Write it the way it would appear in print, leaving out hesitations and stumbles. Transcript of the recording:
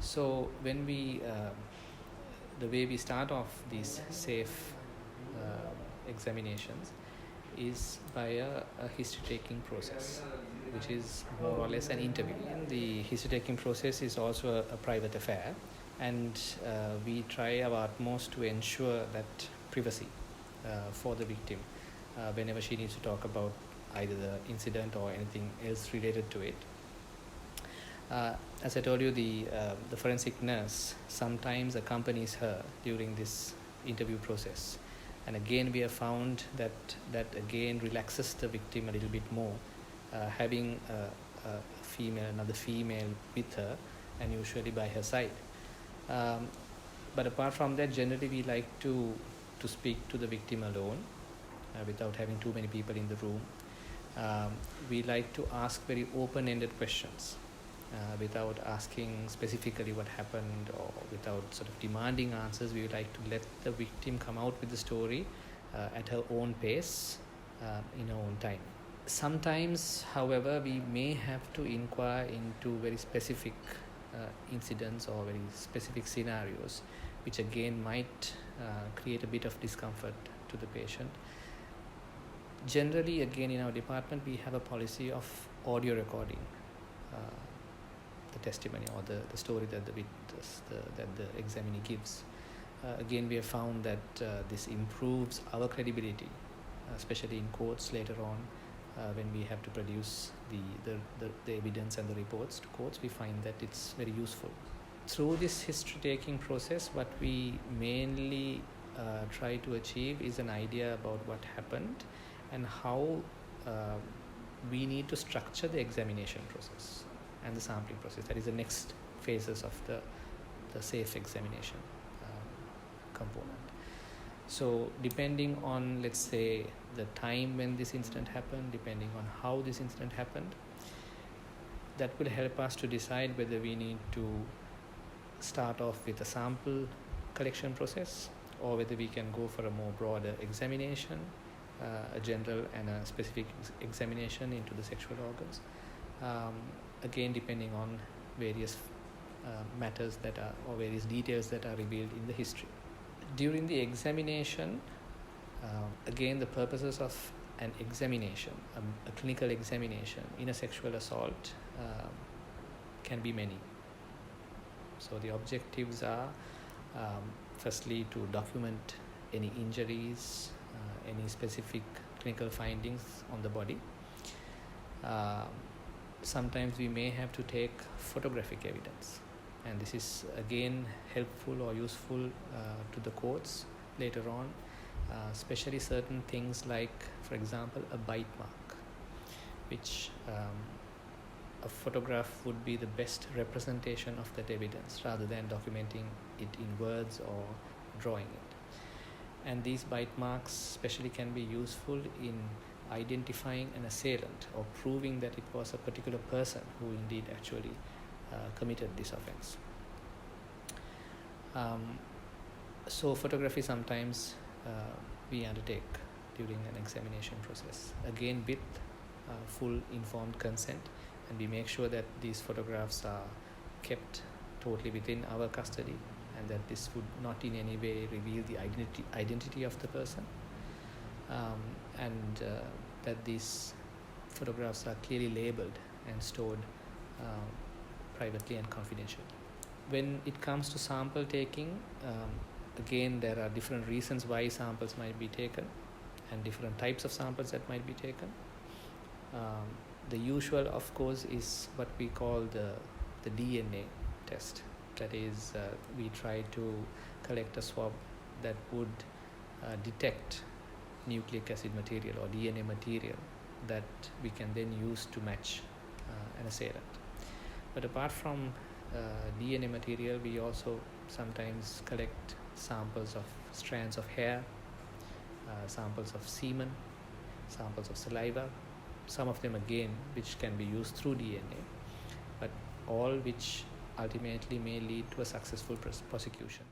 So when the way we start off these safe examinations is by a history-taking process, which is more or less an interview. And the history-taking process is also a private affair, and we try our utmost to ensure that privacy for the victim whenever she needs to talk about either the incident or anything else related to it. As I told you, the forensic nurse sometimes accompanies her during this interview process. And again, we have found that again relaxes the victim a little bit more, having another female with her, and usually by her side. But apart from that, generally we like to speak to the victim alone, without having too many people in the room. We like to ask very open-ended questions, without asking specifically what happened or without sort of demanding answers. We would like to let the victim come out with the story at her own pace, in her own time. Sometimes, however, we may have to inquire into very specific incidents or very specific scenarios, which again might create a bit of discomfort to the patient. Generally, again, in our department, we have a policy of audio recording the testimony or the story that the examinee gives. Again, we have found that this improves our credibility, especially in courts later on, when we have to produce the evidence and the reports to courts. We find that it's very useful. Through this history-taking process, what we mainly try to achieve is an idea about what happened and how we need to structure the examination process and the sampling process. That is the next phases of the safe examination component. So depending on, let's say, the time when this incident happened, depending on how this incident happened, that will help us to decide whether we need to start off with a sample collection process or whether we can go for a more broader examination, a general and a specific examination into the sexual organs. Again, depending on various matters that are, or various details that are revealed in the history. During the examination, again, the purposes of an examination, a clinical examination in a sexual assault can be many. So the objectives are, firstly, to document any injuries, any specific clinical findings on the body. Sometimes we may have to take photographic evidence, and this is again helpful or useful to the courts later on, especially certain things like, for example, a bite mark, which a photograph would be the best representation of that evidence rather than documenting it in words or drawing it. And these bite marks especially can be useful in identifying an assailant or proving that it was a particular person who indeed actually committed this offense. So photography sometimes we undertake during an examination process, again with full informed consent, and we make sure that these photographs are kept totally within our custody and that this would not in any way reveal the identity of the person, and that these photographs are clearly labeled and stored privately and confidentially. When it comes to sample taking, again, there are different reasons why samples might be taken and different types of samples that might be taken. The usual, of course, is what we call the DNA test. That is, we try to collect a swab that would detect nucleic acid material or DNA material that we can then use to match an assailant. But apart from DNA material, we also sometimes collect samples of strands of hair, samples of semen, samples of saliva, some of them again which can be used through DNA, but all which ultimately may lead to a successful prosecution.